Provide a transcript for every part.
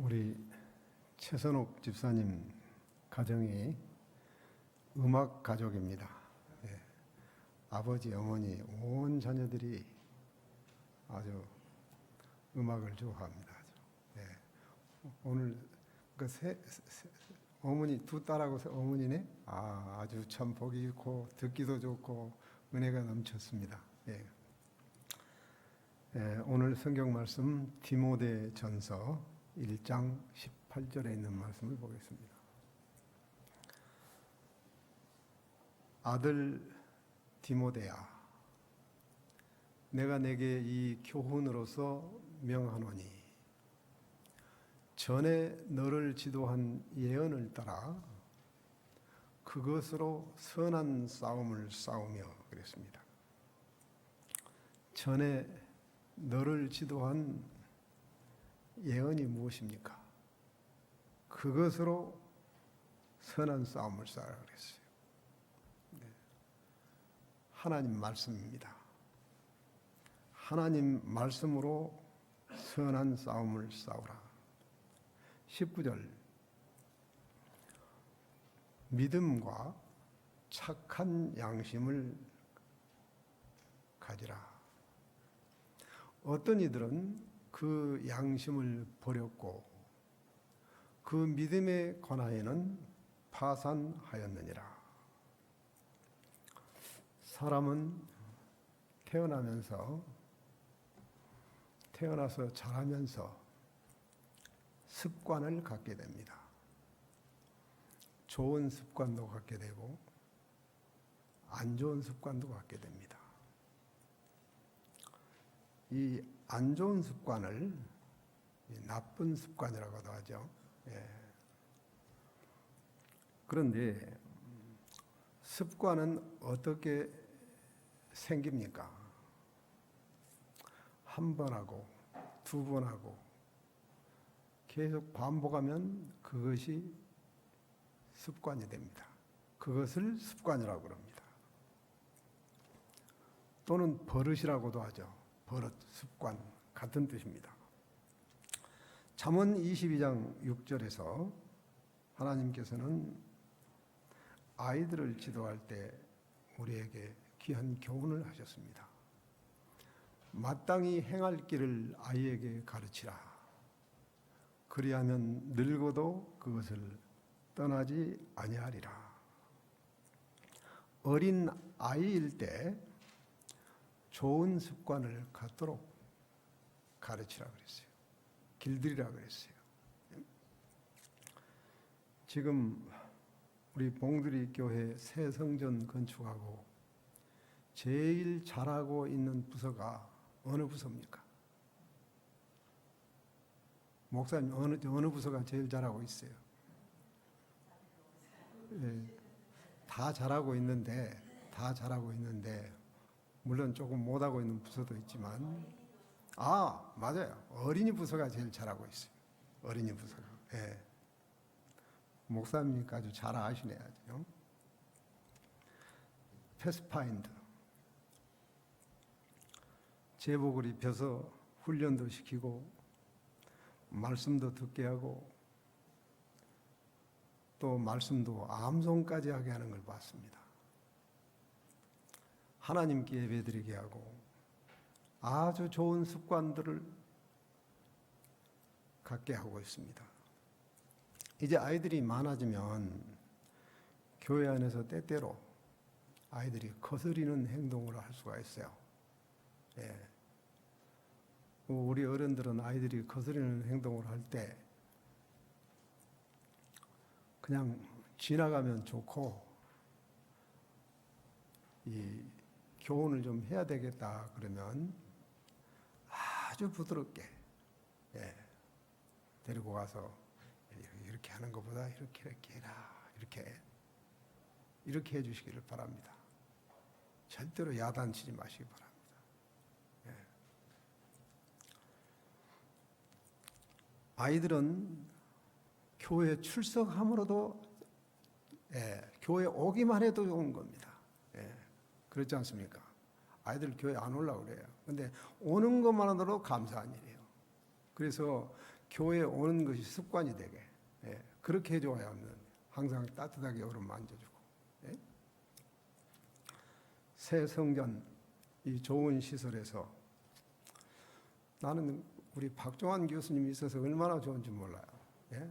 우리 최선옥 집사님 가정이 음악 가족입니다. 예. 아버지, 어머니, 온 자녀들이 아주 음악을 좋아합니다. 예. 오늘 그 어머니 두 딸하고 어머니네 아주 참 보기 좋고 듣기도 좋고 은혜가 넘쳤습니다. 예. 예, 오늘 성경 말씀 디모데전서 1장 18절에 있는 말씀을 보겠습니다. 아들 디모데야, 내가 내게 이 교훈으로서 명하노니 전에 너를 지도한 예언을 따라 그것으로 선한 싸움을 싸우며 그랬습니다. 전에 너를 지도한 예언이 무엇입니까? 그것으로 선한 싸움을 싸우라 그랬어요. 네. 하나님 말씀입니다. 하나님 말씀으로 선한 싸움을 싸우라. 19절, 믿음과 착한 양심을 가지라. 어떤 이들은 그 양심을 버렸고 그 믿음에 관하여는 파산하였느니라. 사람은 태어나서 자라면서 습관을 갖게 됩니다. 좋은 습관도 갖게 되고 안 좋은 습관도 갖게 됩니다. 이 안 좋은 습관을 나쁜 습관이라고도 하죠. 예. 그런데 습관은 어떻게 생깁니까? 한 번 하고 두 번 하고 계속 반복하면 그것이 습관이 됩니다. 그것을 습관이라고 그럽니다. 또는 버릇이라고도 하죠. 버릇, 습관 같은 뜻입니다. 잠언 22장 6절에서 하나님께서는 아이들을 지도할 때 우리에게 귀한 교훈을 하셨습니다. 마땅히 행할 길을 아이에게 가르치라. 그리하면 늙어도 그것을 떠나지 아니하리라. 어린 아이일 때 좋은 습관을 갖도록 가르치라 그랬어요. 길들이라 그랬어요. 지금 우리 봉두리 교회 새 성전 건축하고 제일 잘하고 있는 부서가 어느 부서입니까? 목사님 어느 부서가 제일 잘하고 있어요? 네, 다 잘하고 있는데 물론 조금 못하고 있는 부서도 있지만 맞아요. 어린이 부서가 제일 잘하고 있어요. 어린이 부서가. 예. 목사님이 아주 잘 아시네요. 패스파인더. 제복을 입혀서 훈련도 시키고 말씀도 듣게 하고 또 말씀도 암송까지 하게 하는 걸 봤습니다. 하나님께 예배드리게 하고 아주 좋은 습관들을 갖게 하고 있습니다. 이제 아이들이 많아지면 교회 안에서 때때로 아이들이 거스리는 행동을 할 수가 있어요. 예. 우리 어른들은 아이들이 거스리는 행동을 할 때 그냥 지나가면 좋고 이 교훈을 좀 해야 되겠다 그러면 아주 부드럽게 데리고 가서 이렇게 하는 것보다 이렇게 해라 이렇게 해주시기를 바랍니다. 절대로 야단치지 마시기 바랍니다. 아이들은 교회 출석함으로도 교회 오기만 해도 좋은 겁니다. 그렇지 않습니까? 아이들 교회 안 오려고 그래요. 근데 오는 것만으로도 감사한 일이에요. 그래서 교회에 오는 것이 습관이 되게, 예, 그렇게 해줘야 하면 항상 따뜻하게 얼음 만져주고, 예? 새 성전 이 좋은 시설에서 나는 우리 박종환 교수님이 있어서 얼마나 좋은지 몰라요. 예?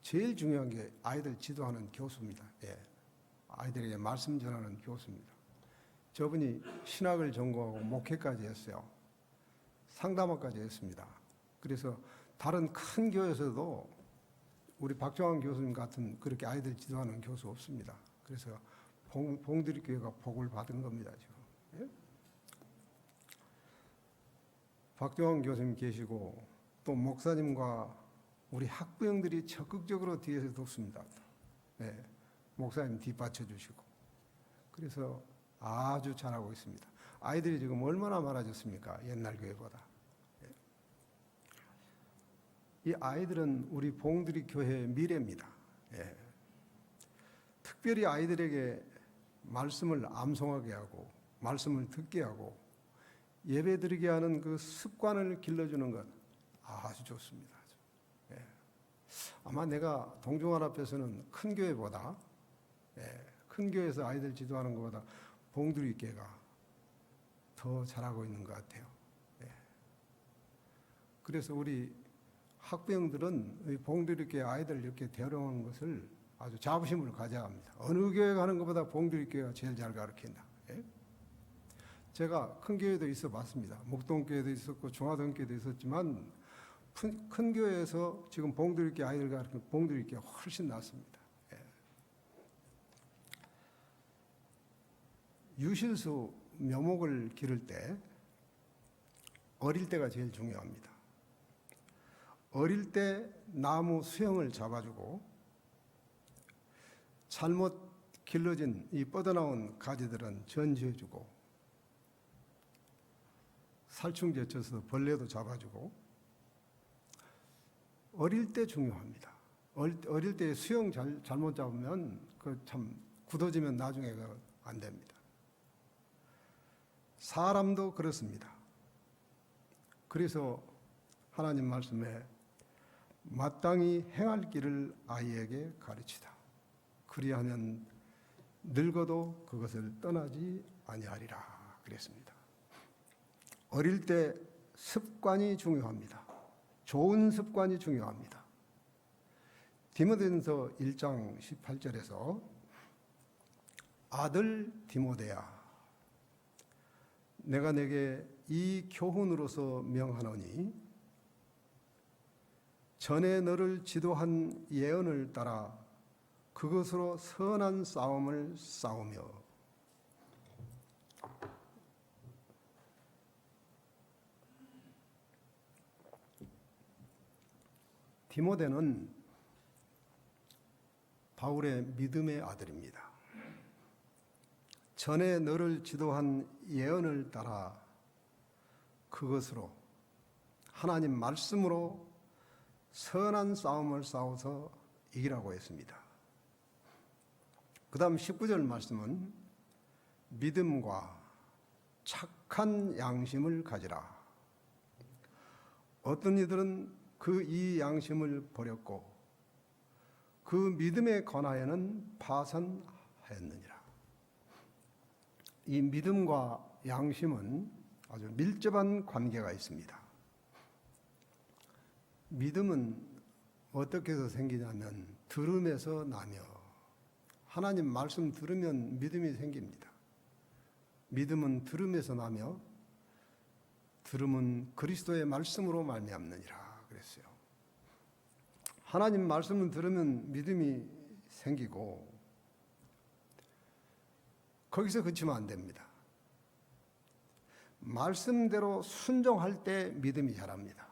제일 중요한 게 아이들 지도하는 교수입니다. 예. 아이들에게 말씀 전하는 교수입니다. 저분이 신학을 전공하고 목회까지 했어요. 상담학까지 했습니다. 그래서 다른 큰 교회에서도 우리 박종환 교수님 같은 그렇게 아이들 지도하는 교수 없습니다. 그래서 봉두리교회가 복을 받은 겁니다, 지금. 예? 박종환 교수님 계시고 또 목사님과 우리 학부형들이 적극적으로 뒤에서 돕습니다. 예. 목사님 뒷받쳐 주시고. 그래서 아주 잘하고 있습니다. 아이들이 지금 얼마나 많아졌습니까? 옛날 교회보다. 예. 이 아이들은 우리 봉두리 교회의 미래입니다. 예. 특별히 아이들에게 말씀을 암송하게 하고 말씀을 듣게 하고 예배 드리게 하는 그 습관을 길러주는 것 아주 좋습니다. 예. 아마 내가 동종원 앞에서는 큰 교회보다, 예, 큰 교회에서 아이들 지도하는 것보다 봉두리 교회가 더 잘하고 있는 것 같아요. 예. 그래서 우리 학부형들은 봉두리 교회 아이들 이렇게 대우하는 것을 아주 자부심을 가져야 합니다. 어느 교회가 하는 것보다 봉두리 교회가 제일 잘 가르친다. 예? 제가 큰 교회도 있어 봤습니다. 목동교회도 있었고 중화동교회도 있었지만 큰 교회에서 지금 봉두리 교회 아이들 가르치는 봉두리 교회가 훨씬 낫습니다. 예. 유실수 묘목을 기를 때 어릴 때가 제일 중요합니다. 어릴 때 나무 수형을 잡아주고 잘못 길러진 이 뻗어나온 가지들은 전지해주고 살충제 쳐서 벌레도 잡아주고 어릴 때 중요합니다. 어릴 때 수형 잘못 잡으면 그 참 굳어지면 나중에 안 됩니다. 사람도 그렇습니다. 그래서 하나님 말씀에 마땅히 행할 길을 아이에게 가르치다. 그리하면 늙어도 그것을 떠나지 아니하리라 그랬습니다. 어릴 때 습관이 중요합니다. 좋은 습관이 중요합니다. 디모데전서 1장 18절에서 아들 디모데야 내가 내게 이 교훈으로서 명하노니 전에 너를 지도한 예언을 따라 그것으로 선한 싸움을 싸우며 디모데는 바울의 믿음의 아들입니다. 전에 너를 지도한 예언을 따라 그것으로 하나님 말씀으로 선한 싸움을 싸워서 이기라고 했습니다. 그 다음 19절 말씀은 믿음과 착한 양심을 가지라. 어떤 이들은 그 이 양심을 버렸고 그 믿음에 관하여는 파산하였느니라. 이 믿음과 양심은 아주 밀접한 관계가 있습니다. 믿음은 어떻게 해서 생기냐면 들음에서 나며 하나님 말씀 들으면 믿음이 생깁니다. 믿음은 들음에서 나며 들음은 그리스도의 말씀으로 말미암느니라 그랬어요. 하나님 말씀을 들으면 믿음이 생기고 거기서 그치면 안 됩니다. 말씀대로 순종할 때 믿음이 자랍니다.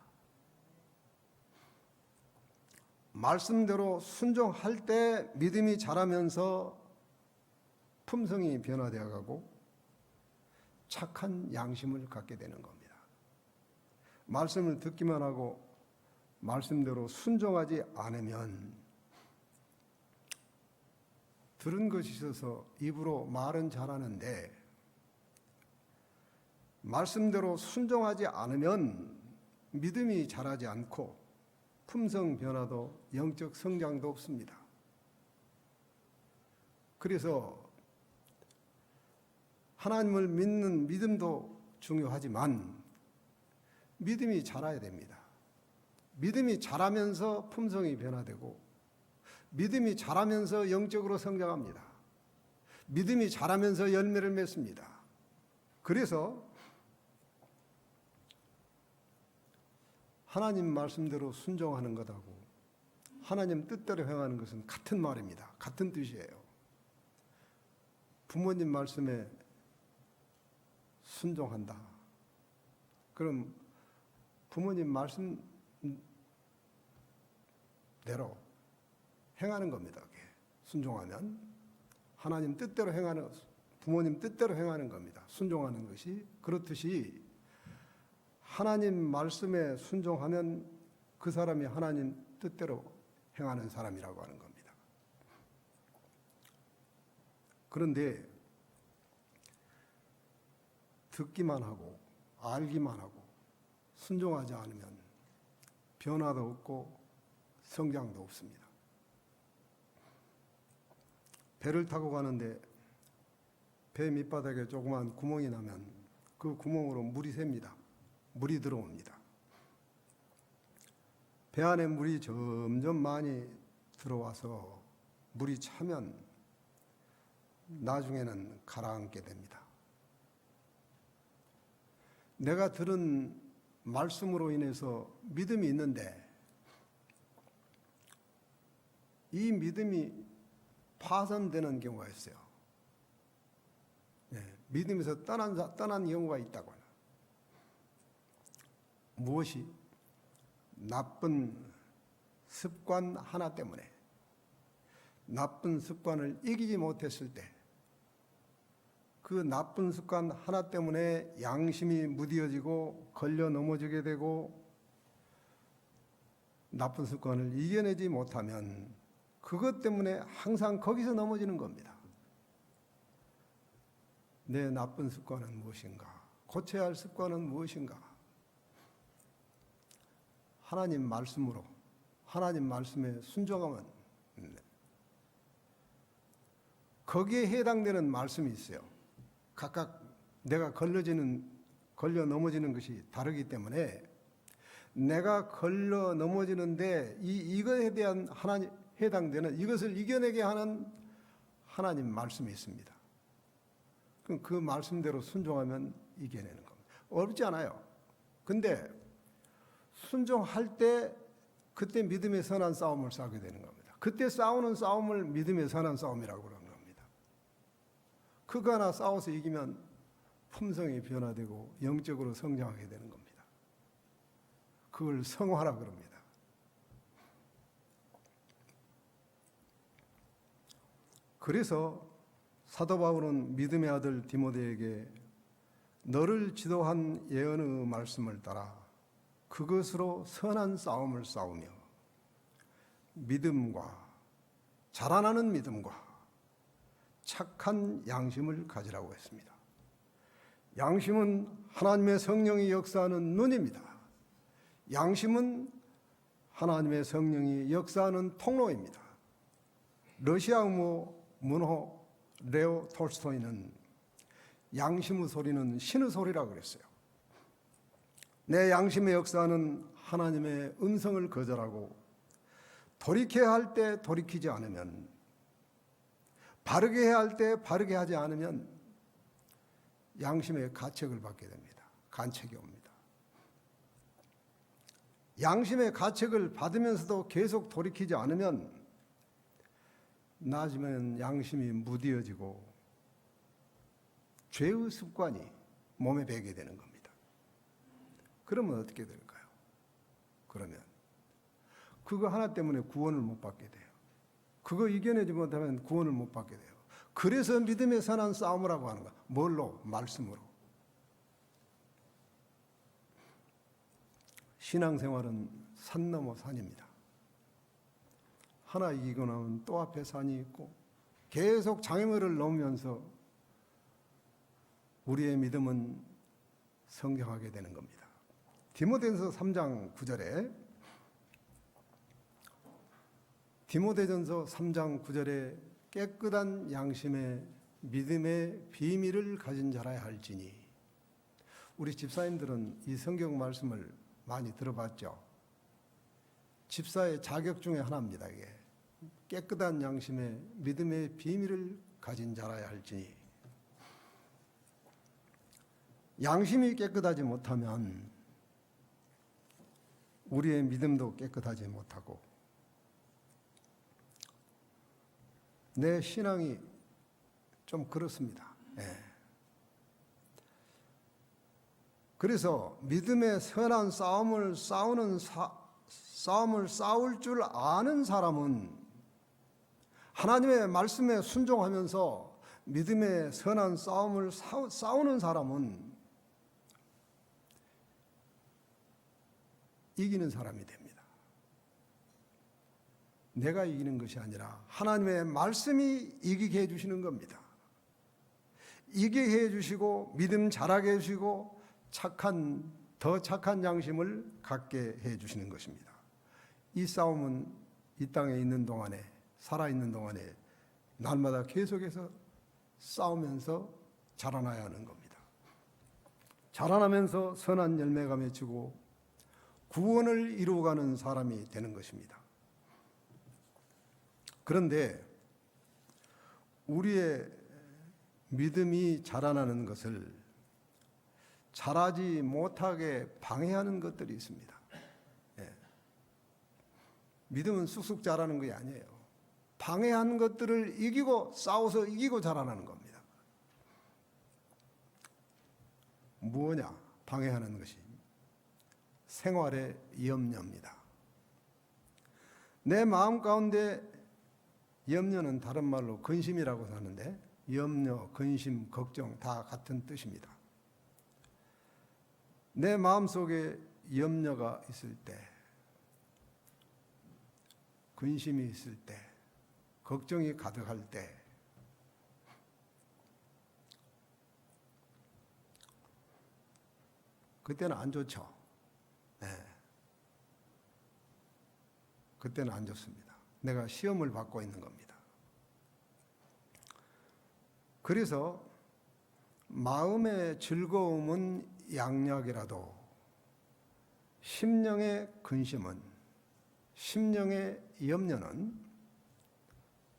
말씀대로 순종할 때 믿음이 자라면서 품성이 변화되어 가고 착한 양심을 갖게 되는 겁니다. 말씀을 듣기만 하고 말씀대로 순종하지 않으면 들은 것이 있어서 입으로 말은 잘하는데 말씀대로 순종하지 않으면 믿음이 자라지 않고 품성 변화도 영적 성장도 없습니다. 그래서 하나님을 믿는 믿음도 중요하지만 믿음이 자라야 됩니다. 믿음이 자라면서 품성이 변화되고 믿음이 자라면서 영적으로 성장합니다. 믿음이 자라면서 열매를 맺습니다. 그래서 하나님 말씀대로 순종하는 것하고 하나님 뜻대로 행하는 것은 같은 말입니다. 같은 뜻이에요. 부모님 말씀에 순종한다. 그럼 부모님 말씀대로 행하는 겁니다. 순종하면 하나님 뜻대로 행하는, 부모님 뜻대로 행하는 겁니다. 순종하는 것이. 그렇듯이 하나님 말씀에 순종하면 그 사람이 하나님 뜻대로 행하는 사람이라고 하는 겁니다. 그런데 듣기만 하고 알기만 하고 순종하지 않으면 변화도 없고 성장도 없습니다. 배를 타고 가는데 배 밑바닥에 조그만 구멍이 나면 그 구멍으로 물이 새입니다. 물이 들어옵니다. 배 안에 물이 점점 많이 들어와서 물이 차면 나중에는 가라앉게 됩니다. 내가 들은 말씀으로 인해서 믿음이 있는데 이 믿음이 파손되는 경우가 있어요. 네, 믿음에서 떠난 경우가 있다고. 무엇이? 나쁜 습관 하나 때문에, 나쁜 습관을 이기지 못했을 때, 그 나쁜 습관 하나 때문에 양심이 무뎌지고 걸려 넘어지게 되고 나쁜 습관을 이겨내지 못하면 그것 때문에 항상 거기서 넘어지는 겁니다. 내 나쁜 습관은 무엇인가? 고쳐야 할 습관은 무엇인가? 하나님 말씀으로, 하나님 말씀에 순종하면 거기에 해당되는 말씀이 있어요. 각각 내가 걸려 넘어지는 것이 다르기 때문에 내가 걸려 넘어지는데 이거에 대한 하나님 해당되는 이것을 이겨내게 하는 하나님 말씀이 있습니다. 그럼 그 말씀대로 순종하면 이겨내는 겁니다. 어렵지 않아요. 근데 순종할 때 그때 믿음의 선한 싸움을 싸우게 되는 겁니다. 그때 싸우는 싸움을 믿음의 선한 싸움이라고 그러는 겁니다. 그거 하나 싸워서 이기면 품성이 변화되고 영적으로 성장하게 되는 겁니다. 그걸 성화라 그럽니다. 그래서 사도 바울은 믿음의 아들 디모데에게 너를 지도한 예언의 말씀을 따라 그것으로 선한 싸움을 싸우며 믿음과 자라나는 믿음과 착한 양심을 가지라고 했습니다. 양심은 하나님의 성령이 역사하는 눈입니다. 양심은 하나님의 성령이 역사하는 통로입니다. 러시아 문호 레오 톨스토이는 양심의 소리는 신의 소리라고 그랬어요. 내 양심의 역사는 하나님의 음성을 거절하고 돌이켜야 할 때 돌이키지 않으면, 바르게 해야 할 때 바르게 하지 않으면 양심의 가책을 받게 됩니다. 간책이 옵니다. 양심의 가책을 받으면서도 계속 돌이키지 않으면 나중에는 양심이 무뎌지고 죄의 습관이 몸에 배게 되는 겁니다. 그러면 어떻게 될까요? 그러면 그거 하나 때문에 구원을 못 받게 돼요. 그거 이겨내지 못하면 구원을 못 받게 돼요. 그래서 믿음의 선한 싸움을 하고 하는 거야. 뭘로? 말씀으로. 신앙생활은 산 넘어 산입니다. 하나 이기고 나면 또 앞에 산이 있고 계속 장애물을 넘으면서 우리의 믿음은 성장하게 되는 겁니다. 디모데전서 3장 9절에 디모데전서 3장 9절에 깨끗한 양심의 믿음의 비밀을 가진 자라야 할지니, 우리 집사님들은 이 성경 말씀을 많이 들어봤죠. 집사의 자격 중에 하나입니다. 이게 깨끗한 양심의 믿음의 비밀을 가진 자라야 할지니, 양심이 깨끗하지 못하면 우리의 믿음도 깨끗하지 못하고 내 신앙이 좀 그렇습니다. 그래서 믿음의 선한 싸움을 싸울 줄 아는 사람은, 하나님의 말씀에 순종하면서 믿음의 선한 싸움을 싸우는 사람은 이기는 사람이 됩니다. 내가 이기는 것이 아니라 하나님의 말씀이 이기게 해주시는 겁니다. 이기게 해주시고 믿음 자라게 해주시고 더 착한 양심을 갖게 해주시는 것입니다. 이 싸움은 이 땅에 있는 동안에, 살아있는 동안에 날마다 계속해서 싸우면서 자라나야 하는 겁니다. 자라나면서 선한 열매가 맺히고 구원을 이루어가는 사람이 되는 것입니다. 그런데 우리의 믿음이 자라나는 것을 자라지 못하게 방해하는 것들이 있습니다. 믿음은 쑥쑥 자라는 것이 아니에요. 방해한 것들을 이기고 싸워서 이기고 자라나는 겁니다. 뭐냐? 방해하는 것이 생활의 염려입니다. 내 마음 가운데 염려는 다른 말로 근심이라고 하는데, 염려, 근심, 걱정 다 같은 뜻입니다. 내 마음속에 염려가 있을 때, 근심이 있을 때, 걱정이 가득할 때, 그때는 안 좋죠. 그때는 안 좋습니다. 내가 시험을 받고 있는 겁니다. 그래서 마음의 즐거움은 양약이라도 심령의 근심은, 심령의 염려는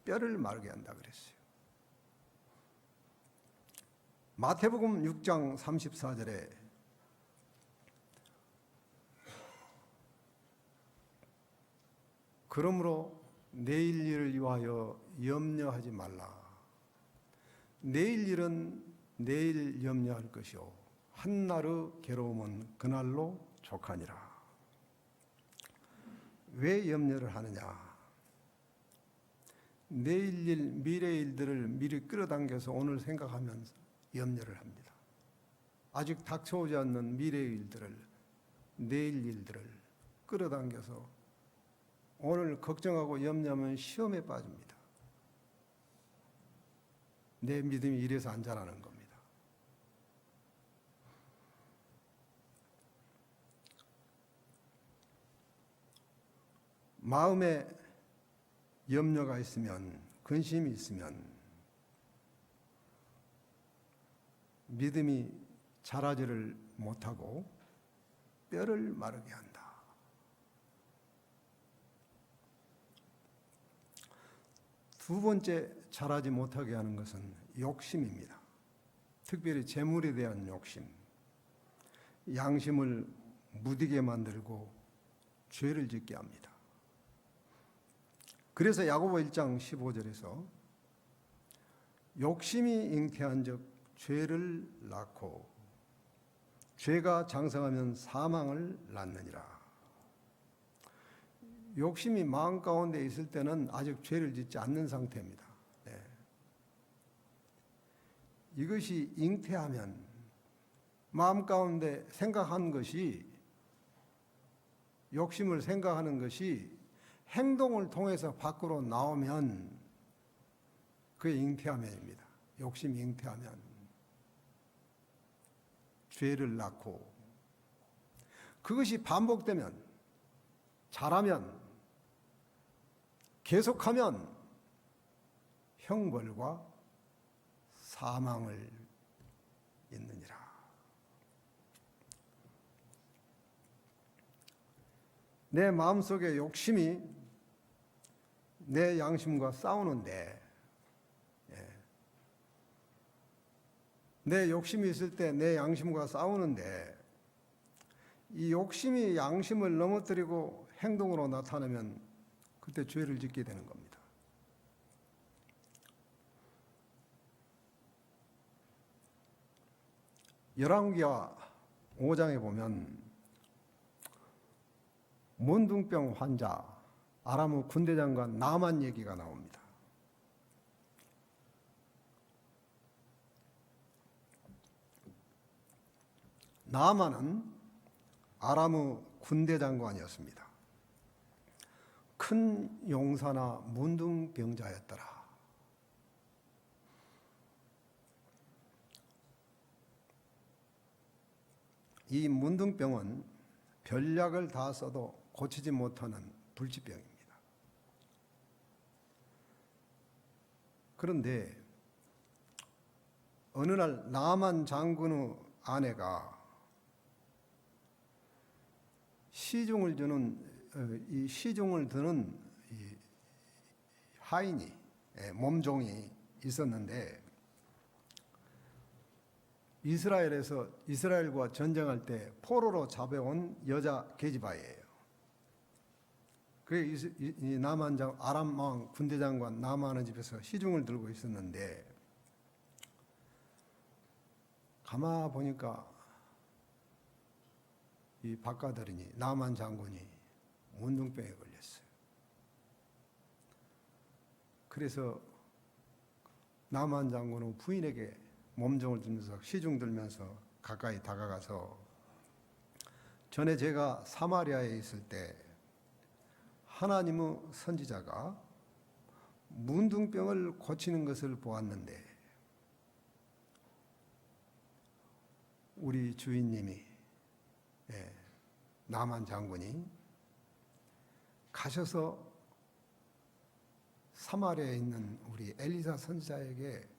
뼈를 마르게 한다 그랬어요. 마태복음 6장 34절에 그러므로 내일 일을 위하여 염려하지 말라. 내일 일은 내일 염려할 것이요 한날의 괴로움은 그날로 족하니라. 왜 염려를 하느냐? 내일 일, 미래 일들을 미리 끌어당겨서 오늘 생각하면서 염려를 합니다. 아직 닥쳐오지 않는 미래의 일들을, 내일 일들을 끌어당겨서 오늘 걱정하고 염려하면 시험에 빠집니다. 내 믿음이 이래서 안 자라는 겁니다. 마음에 염려가 있으면, 근심이 있으면 믿음이 자라지를 못하고 뼈를 마르게 한다. 두 번째 자라지 못하게 하는 것은 욕심입니다. 특별히 재물에 대한 욕심, 양심을 무디게 만들고 죄를 짓게 합니다. 그래서 야고보 1장 15절에서 욕심이 잉태한 즉 죄를 낳고 죄가 장성하면 사망을 낳느니라. 욕심이 마음 가운데 있을 때는 아직 죄를 짓지 않는 상태입니다. 이것이 잉태하면, 마음 가운데 생각한 것이, 욕심을 생각하는 것이 행동을 통해서 밖으로 나오면 그게 잉태하면입니다. 욕심이 잉태하면 죄를 낳고, 그것이 반복되면, 자라면, 계속하면 형벌과 사망을 있느니라. 내 마음속에 욕심이 내 양심과 싸우는데, 내 욕심이 있을 때 내 양심과 싸우는데, 이 욕심이 양심을 넘어뜨리고 행동으로 나타나면 그때 죄를 짓게 되는 겁니다. 열왕기하 5장에 보면 문둥병 환자 아람 군대장관 나만 얘기가 나옵니다. 나만은 아람 군대장관이었습니다. 큰 용사나 문둥병자였더라. 이 문둥병은 별약을 다 써도 고치지 못하는 불치병입니다. 그런데 어느 날 나만 장군의 아내가 시중을 드는 이 하인이, 몸종이 있었는데, 이스라엘과 전쟁할 때 포로로 잡아온 여자 계집아이예요. 그래 이 아람 왕 군대장관 나만의 집에서 시중을 들고 있었는데, 가만 보니까 이 바깥어린이 나만 장군이 문둥병에 걸렸어요. 그래서 나만 장군은 부인에게 몸종을 들면서 시중 들면서 가까이 다가가서, 전에 제가 사마리아에 있을 때 하나님의 선지자가 문둥병을 고치는 것을 보았는데, 우리 주인님이, 나만 장군이 가셔서 사마리아에 있는 우리 엘리사 선지자에게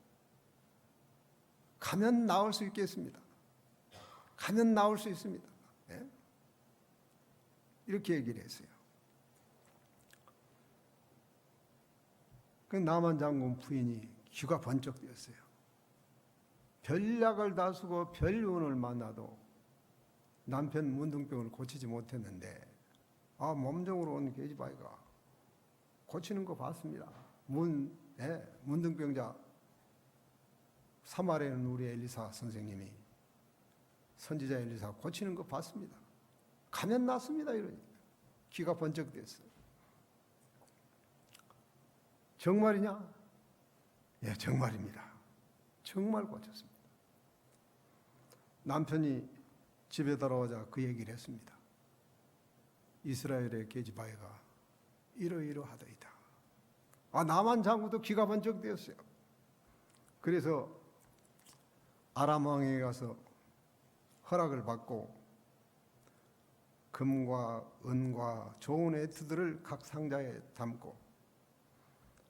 가면 나올 수 있겠습니다. 가면 나올 수 있습니다. 이렇게 얘기를 했어요. 그 나만 장군 부인이 귀가 번쩍 뜨였어요. 별약을 다 쓰고 별운을 만나도 남편 문둥병을 고치지 못했는데, 몸종으로 온 계집아이가 고치는 거 봤습니다. 문둥병자 사마리아에 있는 우리 엘리사 선생님이, 선지자 엘리사 고치는 거 봤습니다. 가면 낫습니다. 이러니까 귀가 번쩍 됐어요. 정말이냐? 예, 정말입니다. 정말 고쳤습니다. 남편이 집에 돌아오자 그 얘기를 했습니다. 이스라엘의 계집아이가 이러이러하더이다. 나만 장군도 귀가 번쩍 되었어요. 그래서 아람 왕에게 가서 허락을 받고 금과 은과 좋은 애투들을 각 상자에 담고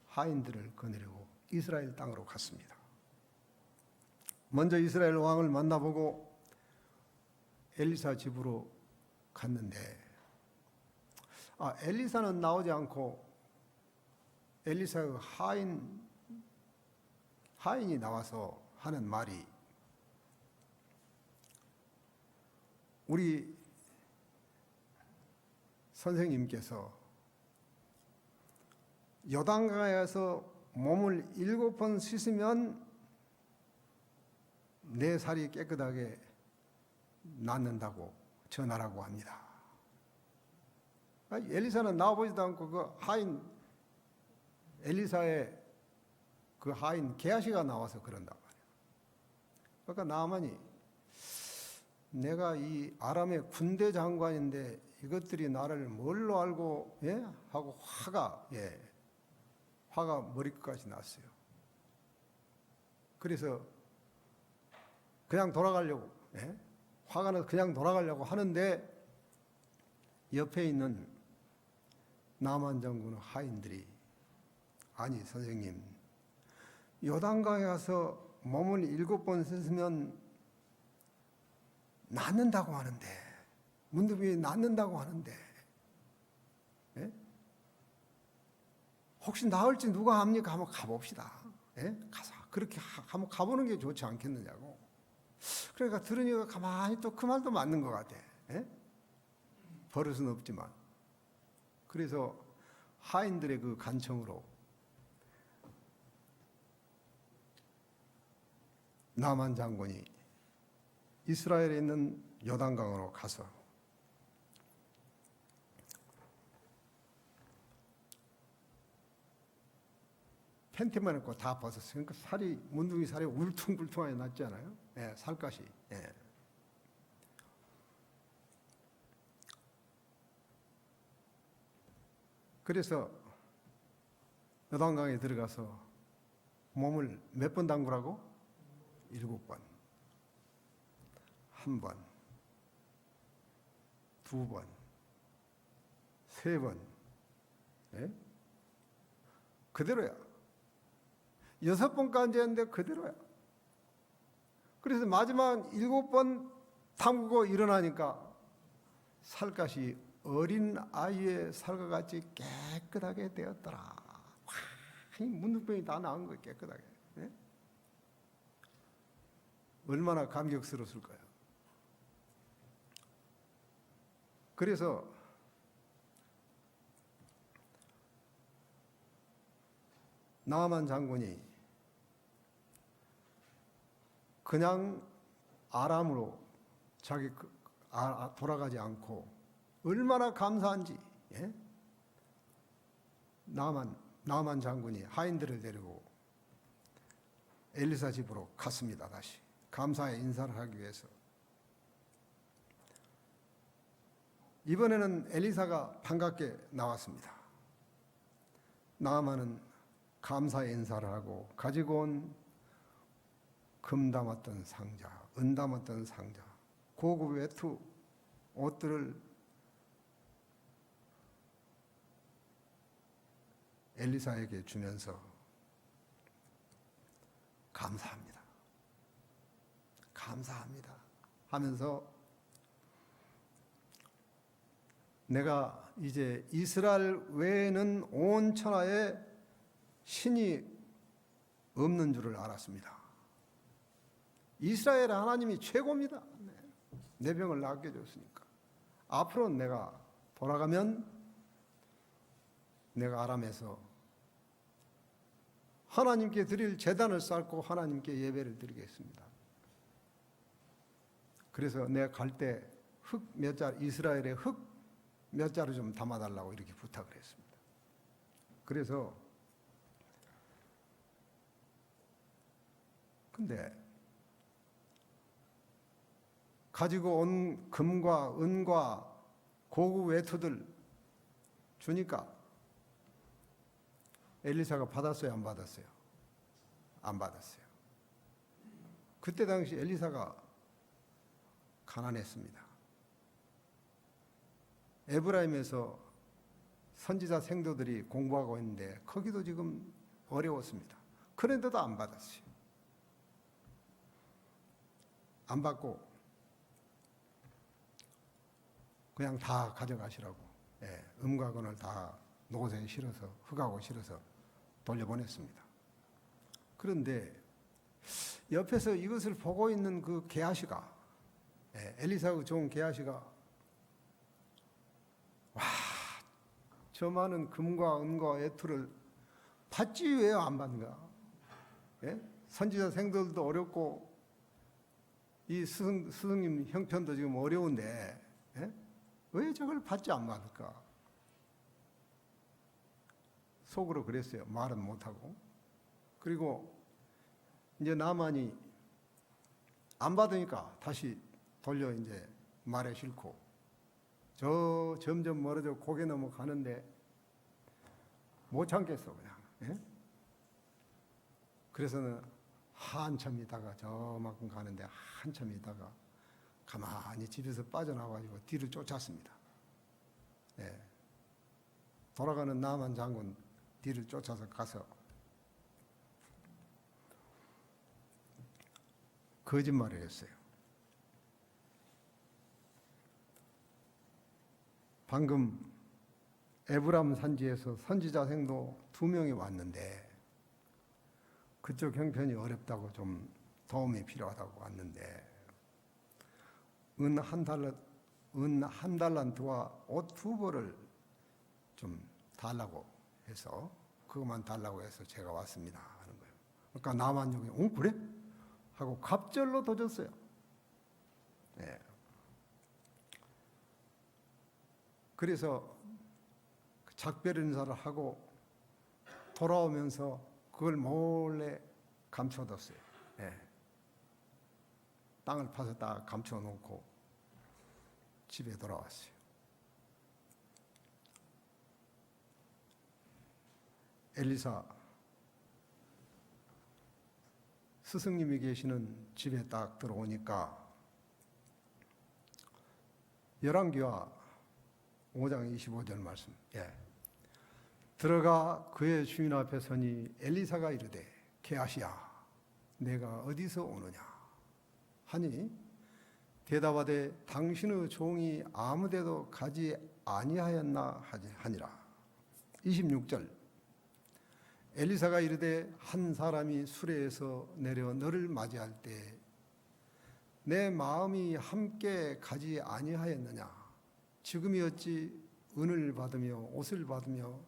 하인들을 거느리고 이스라엘 땅으로 갔습니다. 먼저 이스라엘 왕을 만나보고 엘리사 집으로 갔는데, 엘리사는 나오지 않고 엘리사의 하인이 나와서 하는 말이, 우리 선생님께서 요단강에서 몸을 7번 씻으면 내 살이 깨끗하게 낫는다고 전하라고 합니다. 엘리사는 나와보지도 않고 그 하인, 엘리사의 그 하인 게하시가 나와서 그런단 말이에요. 그러니까 나만이, 내가 이 아람의 군대 장관인데 이것들이 나를 뭘로 알고 하고 화가 머리끝까지 났어요. 그래서 그냥 돌아가려고, 화가 나서 그냥 돌아가려고 하는데, 옆에 있는 나만 장군의 하인들이 아니 선생님, 요단강에 가서 몸을 7번 씻으면 낫는다고 하는데, 문둥이 낫는다고 하는데, 예? 혹시 나을지 누가 합니까? 한번 가봅시다. 예? 가서 그렇게 한번 가보는 게 좋지 않겠느냐고. 그러니까 들으니까 가만히 또 그 말도 맞는 것 같아. 예? 버릇은 없지만. 그래서 하인들의 그 간청으로 나만 장군이 이스라엘에 있는 요단강으로 가서 팬티만 입고 다 벗었어요. 그러니까 살이, 문둥이 살이 울퉁불퉁하게 났지 않아요? 예, 살갗이. 예. 그래서 요단강에 들어가서 몸을 몇 번 담그라고? 7번. 1번, 2번, 3번. 예? 그대로야. 6번까지 했는데 그대로야. 그래서 마지막 7번 담그고 일어나니까 살갗이 어린 아이의 살과 같이 깨끗하게 되었더라. 와, 이 문둥병이 다 나은 거예요, 깨끗하게. 네? 얼마나 감격스러웠을까요? 그래서 나아만 장군이 그냥 아람으로 자기 돌아가지 않고 얼마나 감사한지. 예? 나아만 장군이 하인들을 데리고 엘리사 집으로 갔습니다. 다시 감사의 인사를 하기 위해서. 이번에는 엘리사가 반갑게 나왔습니다. 나아만은 감사의 인사를 하고 가지고 온 금 담았던 상자, 은 담았던 상자, 고급 외투 옷들을 엘리사에게 주면서 감사합니다. 감사합니다 하면서 내가 이제 이스라엘 외에는 온 천하에 신이 없는 줄을 알았습니다. 이스라엘 하나님이 최고입니다. 내 병을 낫게 해줬으니까. 앞으로는 내가 돌아가면 내가 아람에서 하나님께 드릴 제단을 쌓고 하나님께 예배를 드리겠습니다. 그래서 내가 갈 때 흙 몇 자루, 이스라엘의 흙 몇 자루 좀 담아달라고 이렇게 부탁을 했습니다. 그래서 근데 가지고 온 금과 은과 고급 외투들 주니까 엘리사가 받았어요, 안 받았어요? 안 받았어요. 그때 당시 엘리사가 가난했습니다. 에브라임에서 선지자 생도들이 공부하고 있는데 거기도 지금 어려웠습니다. 그런데도 안 받았어요. 안 받고 그냥 다 가져가시라고. 예, 음과 건을 다 노새에 실어서, 흙하고 실어서 돌려보냈습니다. 그런데 옆에서 이것을 보고 있는 그 게하시가, 엘리사가 좋은 게하시가, 와, 저 많은 금과 은과 애투를 받지 왜 안 받는가? 예? 선지자 생들도 어렵고 이 스승님 형편도 지금 어려운데, 예? 왜 저걸 받지 안 받을까? 속으로 그랬어요. 말은 못하고. 그리고 이제 나만이 안 받으니까 다시 돌려 이제 말에 싣고 저 점점 멀어져 고개 넘어가는데 못 참겠어 그냥. 예? 그래서는 한참 있다가 저만큼 가는데 한참 있다가 가만히 집에서 빠져나와가지고 뒤를 쫓았습니다. 예. 돌아가는 나만 장군 뒤를 쫓아서 가서 거짓말을 했어요. 방금 에브람 산지에서 선지자 생도 2명이 왔는데 그쪽 형편이 어렵다고 좀 도움이 필요하다고 왔는데 은 한 달란트와 옷 2벌을 좀 달라고 해서 그것만 달라고 해서 제가 왔습니다 하는 거예요. 그러니까 나만족이 그래? 하고 갑절로 더 줬어요. 네. 그래서 작별 인사를 하고 돌아오면서 그걸 몰래 감춰뒀어요. 네. 땅을 파서 딱 감춰놓고 집에 돌아왔어요. 엘리사 스승님이 계시는 집에 딱 들어오니까 열왕기하 5장 25절 말씀. 들어가 그의 주인 앞에 서니 엘리사가 이르되 게하시야 내가 어디서 오느냐 하니 대답하되 당신의 종이 아무데도 가지 아니하였나 하니라. 26절 엘리사가 이르되 한 사람이 수레에서 내려 너를 맞이할 때 내 마음이 함께 가지 아니하였느냐. 지금이 어찌 은을 받으며 옷을 받으며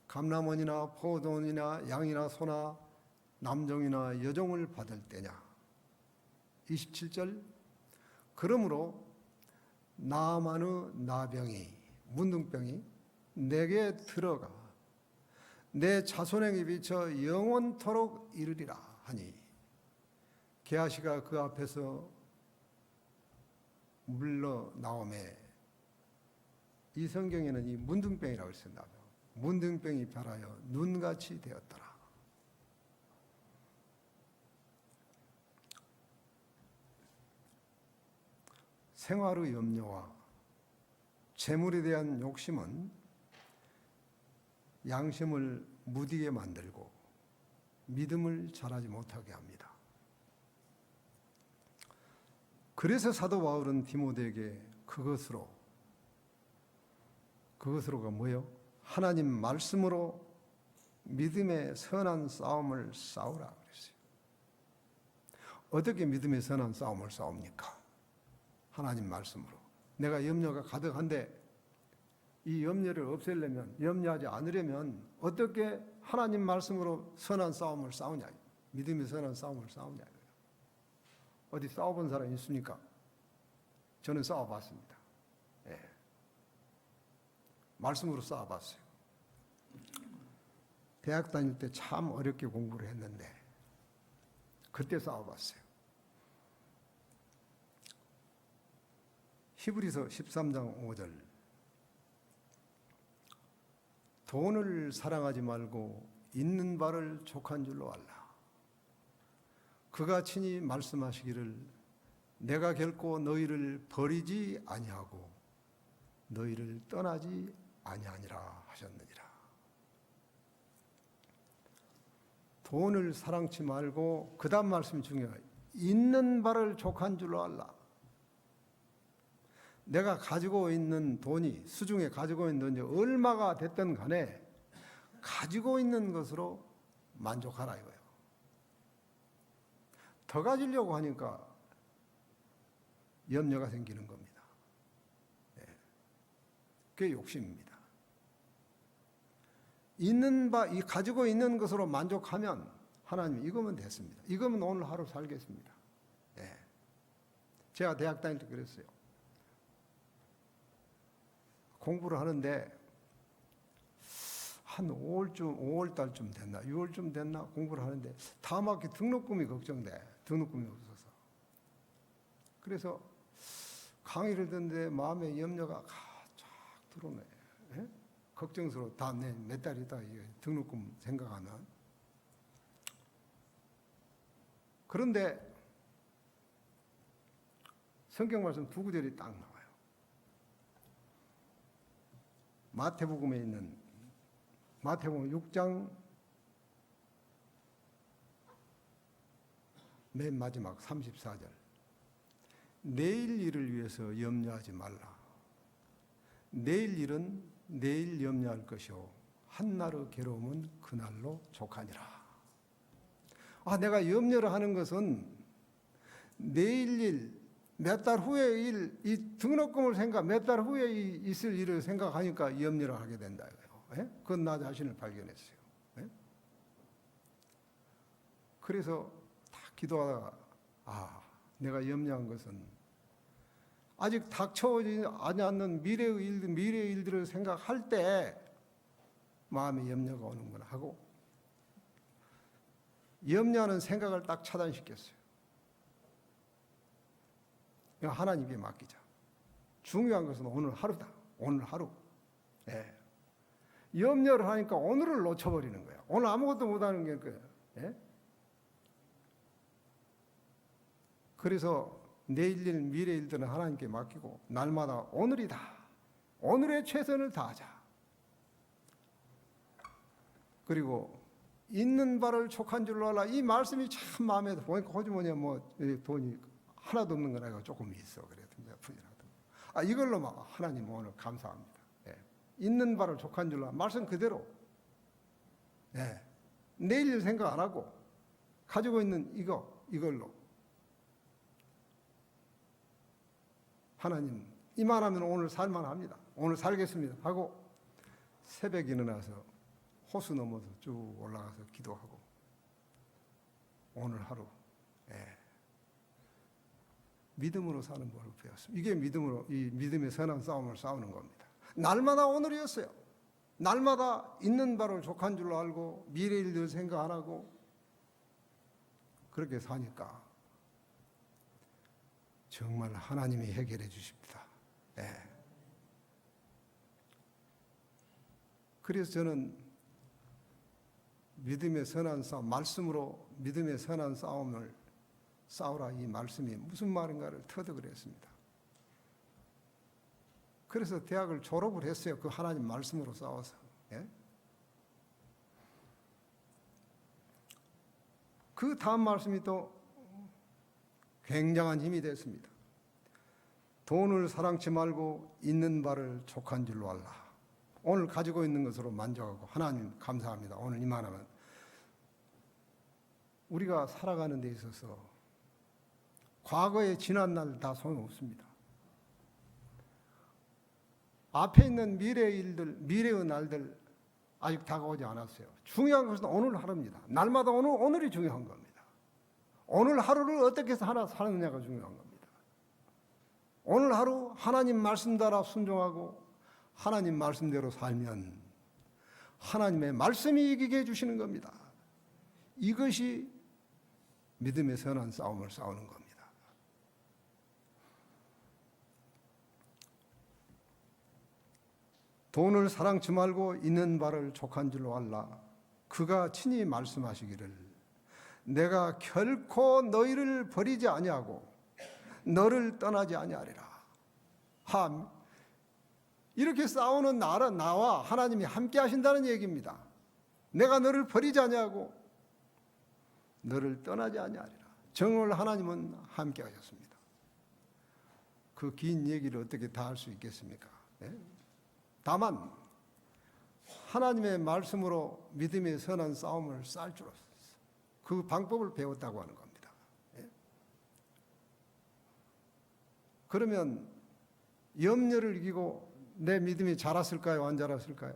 감람원이나 포도원이나 양이나 소나 남종이나 여종을 받을 때냐. 27절 그러므로 나만의 나병이 문둥병이 내게 들어가 내 자손에게 비쳐 영원토록 이르리라 하니 게하시가 그 앞에서 물러 나오매. 이 성경에는 이 문둥병이라고 했습니다. 문둥병이 변하여 눈같이 되었더라. 생활의 염려와 재물에 대한 욕심은 양심을 무디게 만들고 믿음을 자라지 못하게 합니다. 그래서 사도 바울은 디모데에게 그것으로가 뭐예요? 하나님 말씀으로 믿음의 선한 싸움을 싸우라 그랬어요. 어떻게 믿음의 선한 싸움을 싸웁니까? 하나님 말씀으로. 내가 염려가 가득한데 이 염려를 없애려면, 염려하지 않으려면 어떻게 하나님 말씀으로 선한 싸움을 싸우냐? 믿음의 선한 싸움을 싸우냐? 어디 싸워본 사람 있습니까? 저는 싸워봤습니다. 말씀으로 싸워봤어요. 대학 다닐 때 참 어렵게 공부를 했는데 그때 싸워봤어요. 히브리서 13장 5절 돈을 사랑하지 말고 있는 바를 족한 줄로 알라. 그가 친히 말씀하시기를 내가 결코 너희를 버리지 아니하고 너희를 떠나지 아니하니라 하셨느니라. 돈을 사랑치 말고 그 다음 말씀이 중요해요. 있는 바를 족한 줄로 알라. 내가 가지고 있는 돈이, 수중에 가지고 있는 돈이 얼마가 됐든 간에 가지고 있는 것으로 만족하라 이거예요. 더 가지려고 하니까 염려가 생기는 겁니다. 그게 욕심입니다. 이 가지고 있는 것으로 만족하면 하나님 이거면 됐습니다. 이거면 오늘 하루 살겠습니다. 제가 대학 다닐 때 그랬어요. 공부를 하는데 한 5월달쯤 됐나 6월쯤 됐나 공부를 하는데 다음 학기 등록금이 걱정돼. 등록금이 없어서. 그래서 강의를 듣는데 마음에 염려가 쫙 들어오네. 걱정스러워. 다음 몇 달 있다 등록금 생각하면. 그런데 성경 말씀 2구절이 딱 나와요. 마태복음에 있는 마태복음 6장 맨 마지막 34절. 내일 일을 위해서 염려하지 말라. 내일 일은 내일 염려할 것이요 한날의 괴로움은 그날로 족하니라. 내가 염려를 하는 것은 내일 일, 몇 달 후의 일, 이 등록금을 몇 달 후에 있을 일을 생각하니까 염려를 하게 된다. 그건 나 자신을 발견했어요. 그래서 다 기도하다가 내가 염려한 것은 아직 닥쳐오지 않는 미래의 일들을 생각할 때 마음에 염려가 오는구나 하고 염려하는 생각을 딱 차단시켰어요. 하나님께 맡기자. 중요한 것은 오늘 하루다. 오늘 하루. 염려를 하니까 오늘을 놓쳐버리는 거야. 오늘 아무것도 못하는 게 그거야. 그래서 내일 일, 미래 일들은 하나님께 맡기고 날마다 오늘이다. 오늘의 최선을 다하자. 그리고 있는 바를 족한 줄로 알라. 이 말씀이 참 마음에 들어. 보니까 호주머니에 돈이 하나도 없는 거라 조금 있어. 그래. 이걸로 막 하나님 오늘 감사합니다. 있는 바를 족한 줄로 알라. 말씀 그대로. 내일 일 생각 안 하고 가지고 있는 이걸로. 하나님 이만하면 오늘 살만합니다. 오늘 살겠습니다 하고 새벽에 일어나서 호수 넘어서 쭉 올라가서 기도하고 오늘 하루 믿음으로 사는 법을 배웠습니다. 이게 이 믿음의 선한 싸움을 싸우는 겁니다. 날마다 오늘이었어요. 날마다 있는 바를 족한 줄로 알고 미래 일들 생각 안 하고 그렇게 사니까 정말 하나님이 해결해 주십니다. 그래서 저는 믿음의 선한 싸움, 말씀으로 믿음의 선한 싸움을 싸우라 이 말씀이 무슨 말인가를 터득을 했습니다. 그래서 대학을 졸업을 했어요. 그 하나님 말씀으로 싸워서. 그 다음 말씀이 또 굉장한 힘이 됐습니다. 돈을 사랑치 말고 있는 바를 족한 줄로 알라. 오늘 가지고 있는 것으로 만족하고 하나님 감사합니다. 오늘 이만하면 우리가 살아가는 데 있어서 과거의 지난 날 다 소용없습니다. 앞에 있는 미래의 일들, 미래의 날들 아직 다가오지 않았어요. 중요한 것은 오늘 하루입니다. 날마다 오늘이 중요한 겁니다. 오늘 하루를 어떻게 사느냐가 중요한 겁니다. 오늘 하루 하나님 말씀 따라 순종하고 하나님 말씀대로 살면 하나님의 말씀이 이기게 해주시는 겁니다. 이것이 믿음의 선한 싸움을 싸우는 겁니다. 돈을 사랑치 말고 있는 바를 족한 줄로 알라. 그가 친히 말씀하시기를 내가 결코 너희를 버리지 아니하고 너를 떠나지 아니하리라. 이렇게 싸우는 나와 하나님이 함께 하신다는 얘기입니다. 내가 너를 버리지 아니하고 너를 떠나지 아니하리라. 정말 하나님은 함께 하셨습니다. 그 긴 얘기를 어떻게 다 할 수 있겠습니까? 다만 하나님의 말씀으로 믿음의 선한 싸움을 쌀 줄 알았어요. 그 방법을 배웠다고 하는 겁니다. 그러면 염려를 이기고 내 믿음이 자랐을까요? 안 자랐을까요?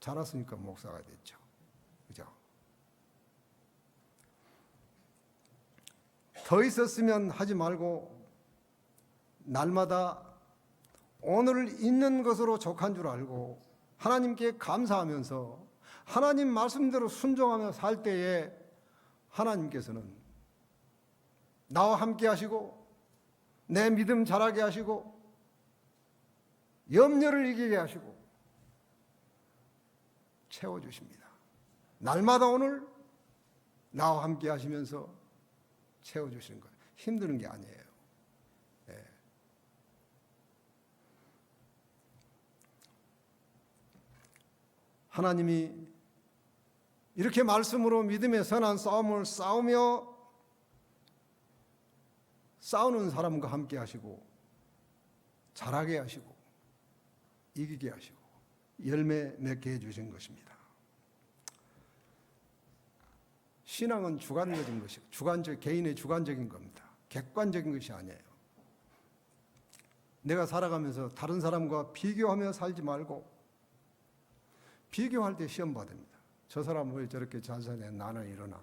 자랐으니까 목사가 됐죠. 그죠? 더 있었으면 하지 말고 날마다 오늘 있는 것으로 족한 줄 알고 하나님께 감사하면서 하나님 말씀대로 순종하며 살 때에 하나님께서는 나와 함께 하시고 내 믿음 자라게 하시고 염려를 이기게 하시고 채워주십니다. 날마다 오늘 나와 함께 하시면서 채워주시는 거예요. 힘드는 게 아니에요. 하나님이 이렇게 말씀으로 믿음의 선한 싸움을 싸우며 싸우는 사람과 함께 하시고 잘하게 하시고 이기게 하시고 열매 맺게 해주신 것입니다. 신앙은 주관적인 것이고 개인의 주관적인 겁니다. 객관적인 것이 아니에요. 내가 살아가면서 다른 사람과 비교하며 살지 말고 비교할 때 시험 받습니다. 저 사람 왜 저렇게 잘 사냐 나는 이러나.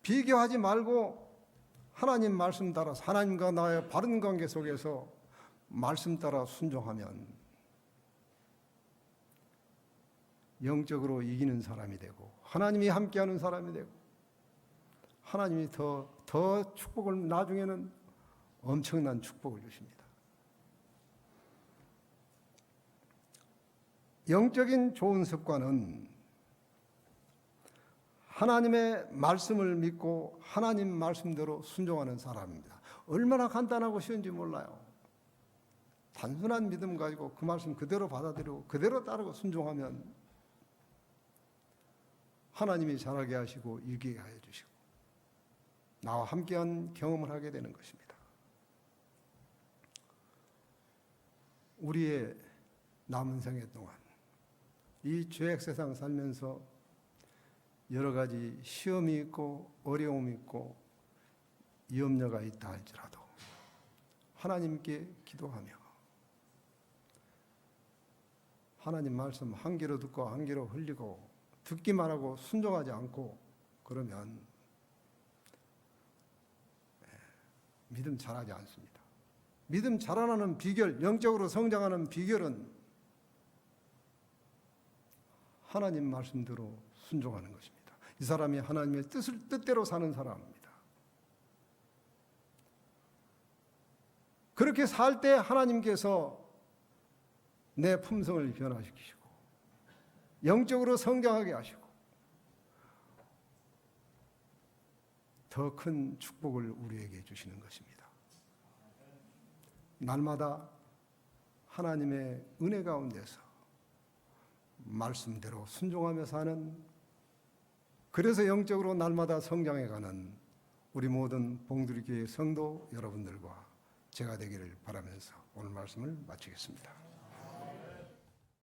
비교하지 말고 하나님 말씀 따라 하나님과 나의 바른 관계 속에서 말씀 따라 순종하면 영적으로 이기는 사람이 되고 하나님이 함께하는 사람이 되고 하나님이 더 축복을 나중에는 엄청난 축복을 주십니다. 영적인 좋은 습관은 하나님의 말씀을 믿고 하나님 말씀대로 순종하는 사람입니다. 얼마나 간단하고 쉬운지 몰라요. 단순한 믿음 가지고 그 말씀 그대로 받아들이고 그대로 따르고 순종하면 하나님이 잘하게 하시고 이기게 하여 주시고 나와 함께한 경험을 하게 되는 것입니다. 우리의 남은 생애 동안 이 죄악 세상 살면서 여러 가지 시험이 있고 어려움이 있고 염려가 있다 할지라도 하나님께 기도하며 하나님 말씀 한 귀로 듣고 한 귀로 흘리고 듣기만 하고 순종하지 않고 그러면 믿음 잘하지 않습니다. 믿음 자라나는 비결, 영적으로 성장하는 비결은 하나님 말씀대로 순종하는 것입니다. 이 사람이 하나님의 뜻대로 사는 사람입니다. 그렇게 살 때 하나님께서 내 품성을 변화시키시고 영적으로 성장하게 하시고 더 큰 축복을 우리에게 주시는 것입니다. 날마다 하나님의 은혜 가운데서 말씀대로 순종하며 사는, 그래서 영적으로 날마다 성장해가는 우리 모든 봉두리 교회 성도 여러분들과 제가 되기를 바라면서 오늘 말씀을 마치겠습니다.